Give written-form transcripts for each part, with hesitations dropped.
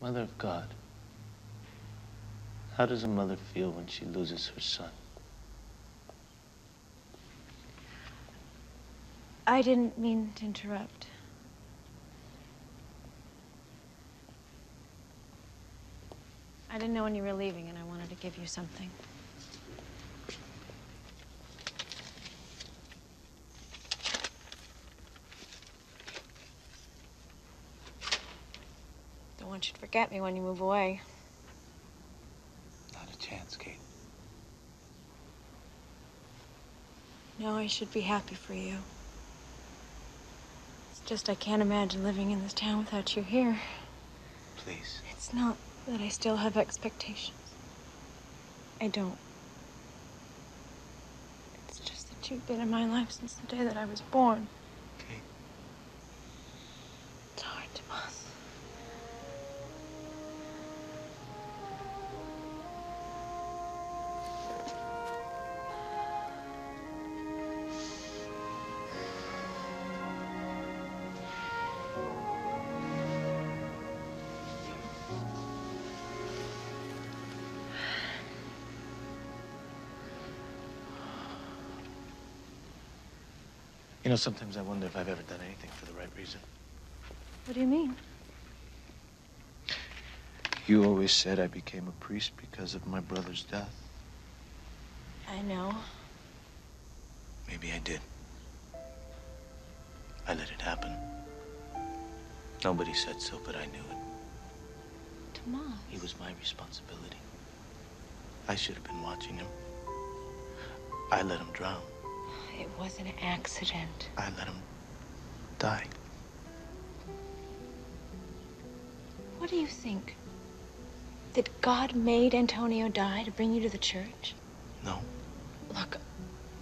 Mother of God, how does a mother feel when she loses her son? I didn't mean to interrupt. I didn't know when you were leaving, and I wanted to give you something. Don't want you to forget me when you move away. Not a chance, Kate. No, I should be happy for you. It's just I can't imagine living in this town without you here. Please. It's not that I still have expectations. I don't. It's just that you've been in my life since the day that I was born. Kate. It's hard, Tomas. You know, sometimes I wonder if I've ever done anything for the right reason. What do you mean? You always said I became a priest because of my brother's death. I know. Maybe I did. I let it happen. Nobody said so, but I knew it. Tomas. He was my responsibility. I should have been watching him. I let him drown. It was an accident. I let him die. What do you think? That God made Antonio die to bring you to the church? No. Look,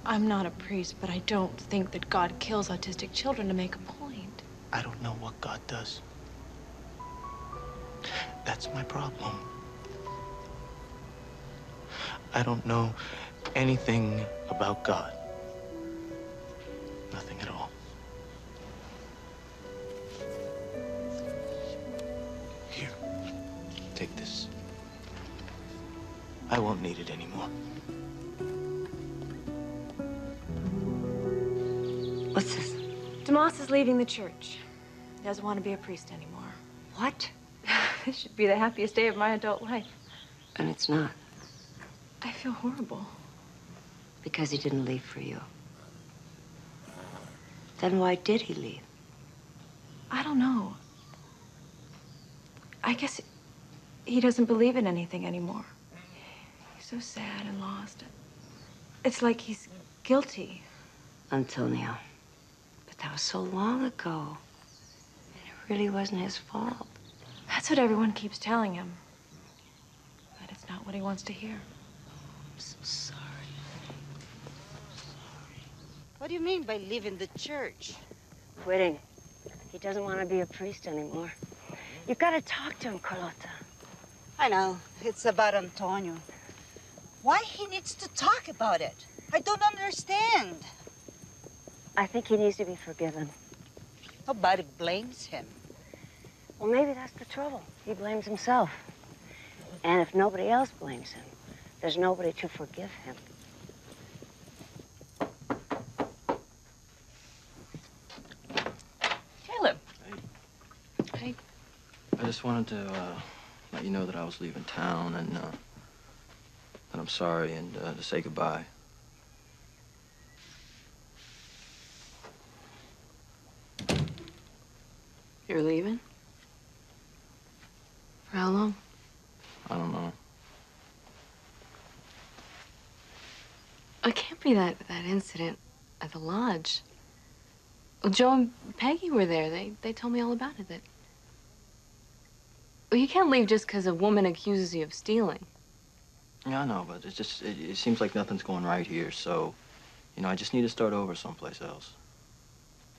I'm not a priest, but I don't think that God kills autistic children to make a point. I don't know what God does. That's my problem. I don't know anything about God. Nothing at all. Here, take this. I won't need it anymore. What's this? Tomas is leaving the church. He doesn't want to be a priest anymore. What? This should be the happiest day of my adult life. And it's not. I feel horrible. Because he didn't leave for you. Then why did he leave? I don't know. I guess he doesn't believe in anything anymore. He's so sad and lost. It's like he's guilty. Antonio. But that was so long ago. And it really wasn't his fault. That's what everyone keeps telling him. But it's not what he wants to hear. I'm so sorry. What do you mean by leaving the church? Quitting. He doesn't want to be a priest anymore. You've got to talk to him, Carlota. I know. It's about Antonio. Why he needs to talk about it? I don't understand. I think he needs to be forgiven. Nobody blames him. Well, maybe that's the trouble. He blames himself. And if nobody else blames him, there's nobody to forgive him. Hey. I just wanted to let you know that I was leaving town and that I'm sorry and to say goodbye. You're leaving? For how long? I don't know. It can't be that incident at the lodge. Well, Joe and Peggy were there. They told me all about it. Well, you can't leave just because a woman accuses you of stealing. Yeah, I know, but it seems like nothing's going right here, so, you know, I just need to start over someplace else.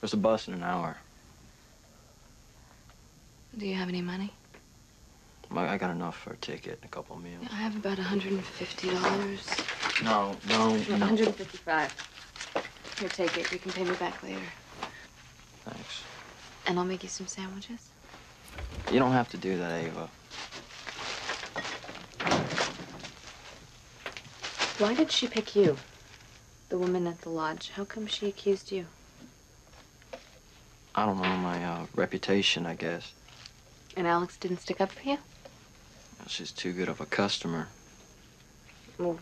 There's a bus in an hour. Do you have any money? I got enough for a ticket and a couple of meals. I have about $150. No. 155. Here, take it. You can pay me back later. Thanks. And I'll make you some sandwiches. You don't have to do that, Ava. Why did she pick you? The woman at the lodge. How come she accused you? I don't know, my reputation, I guess. And Alex didn't stick up for you? She's too good of a customer. Well,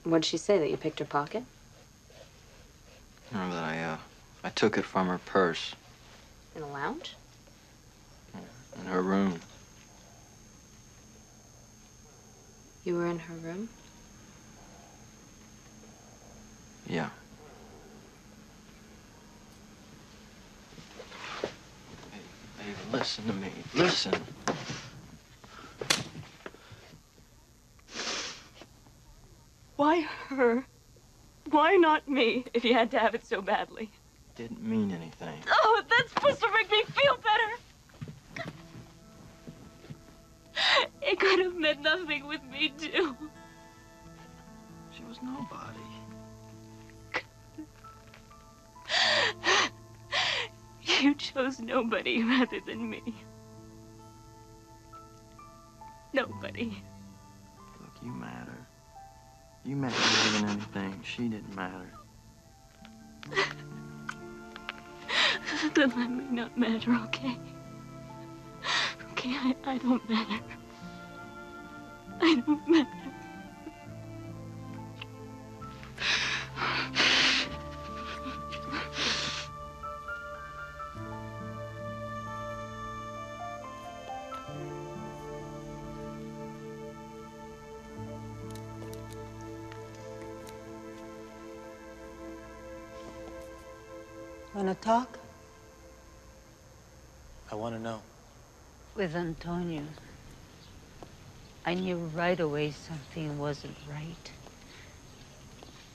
what'd she say, that you picked her pocket? You know, that I took it from her purse. In a lounge? In her room. You were in her room? Yeah. Ava, listen to me. Listen. Why her? Why not me, if you had to have it so badly? Didn't mean anything. Oh, that's supposed to make me feel better. It could have meant nothing with me, too. She was nobody. You chose nobody rather than me. Nobody. Look, you matter. You meant more than anything. She didn't matter. Then let me not matter, okay? Okay, I don't matter. I don't matter. Wanna talk? I want to know. With Antonio, I knew right away something wasn't right.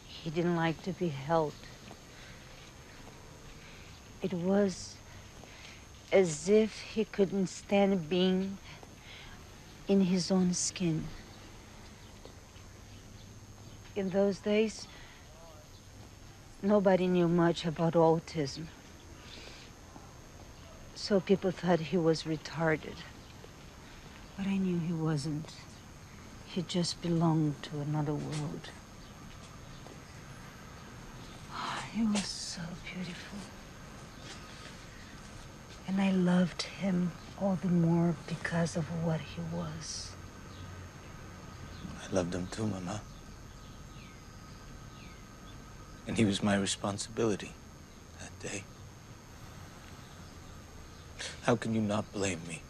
He didn't like to be held. It was as if he couldn't stand being in his own skin. In those days, nobody knew much about autism. So people thought he was retarded. But I knew he wasn't. He just belonged to another world. He was so beautiful. And I loved him all the more because of what he was. I loved him too, Mama. And he was my responsibility that day. How can you not blame me?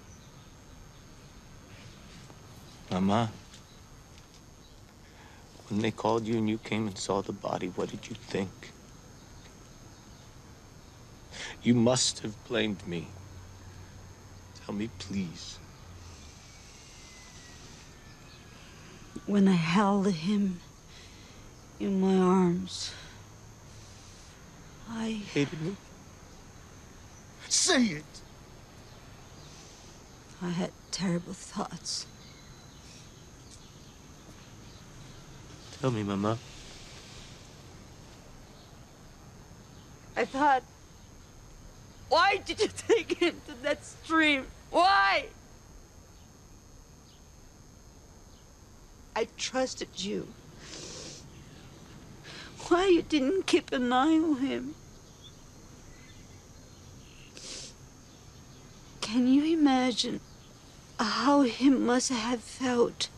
Mama, when they called you and you came and saw the body, what did you think? You must have blamed me. Tell me, please. When I held him in my arms, I Hated me? Say it! had terrible thoughts. Tell me, Mama. I thought, why did you take him to that stream? Why? I trusted you. Why you didn't keep an eye on him? Can you imagine how he must have felt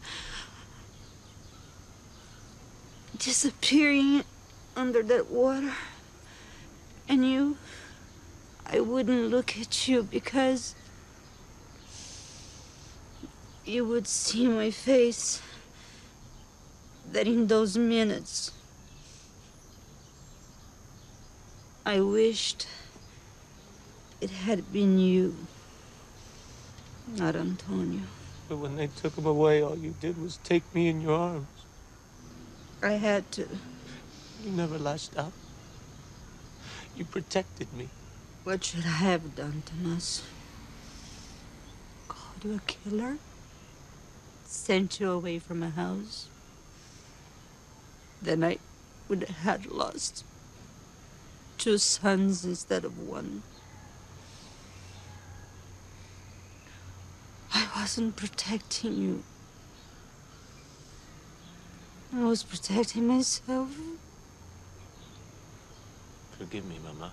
disappearing under that water? And I wouldn't look at you because you would see my face, that in those minutes I wished it had been you, not Antonio. But when they took him away, all you did was take me in your arms. I had to. You never lashed out. You protected me. What should I have done, Tomas? Called you a killer? Sent you away from a house? Then I would have had lost 2 sons instead of 1. wasn't protecting you. I was protecting myself. Forgive me, Mama.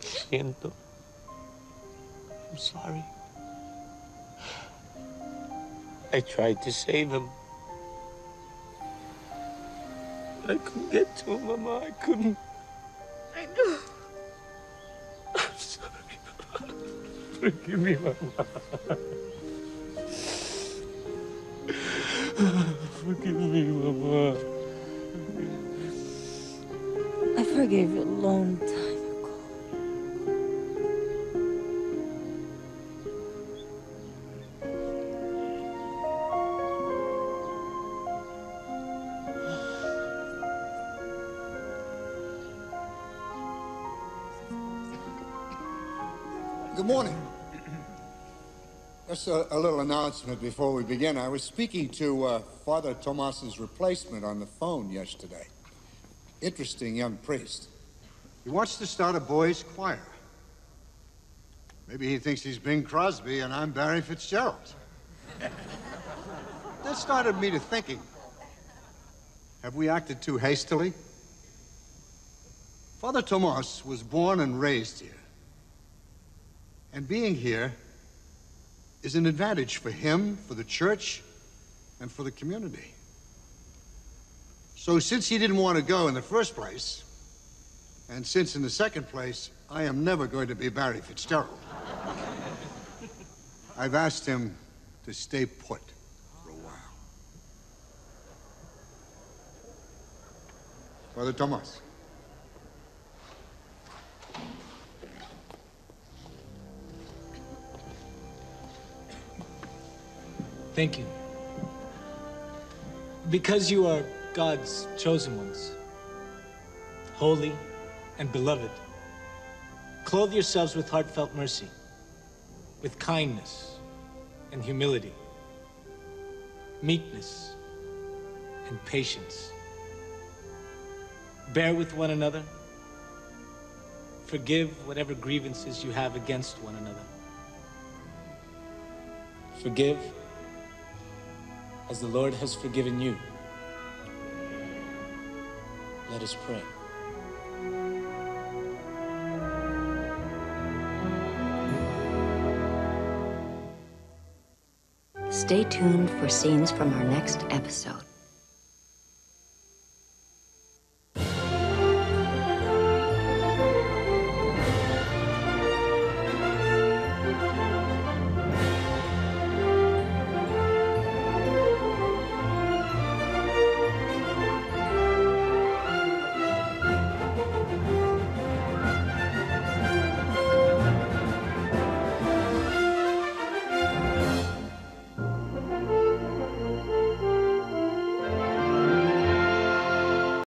Siento. I'm sorry. I tried to save him. I couldn't get to him, Mama. I couldn't. I know. I'm sorry. Forgive me, Mama. Forgive me, Mama. I forgave you a long time ago. Good morning. Just a little announcement before we begin. I was speaking to Father Tomas's replacement on the phone yesterday. Interesting young priest. He wants to start a boys' choir. Maybe he thinks he's Bing Crosby and I'm Barry Fitzgerald. That started me to thinking. Have we acted too hastily? Father Tomas was born and raised here. And being here is an advantage for him, for the church, and for the community. So since he didn't want to go in the first place, and since in the second place, I am never going to be Barry Fitzgerald, I've asked him to stay put for a while. Father Tomas. Thank you. Because you are God's chosen ones, holy and beloved, clothe yourselves with heartfelt mercy, with kindness and humility, meekness and patience. Bear with one another. Forgive whatever grievances you have against one another. Forgive as the Lord has forgiven you. Let us pray. Stay tuned for scenes from our next episode.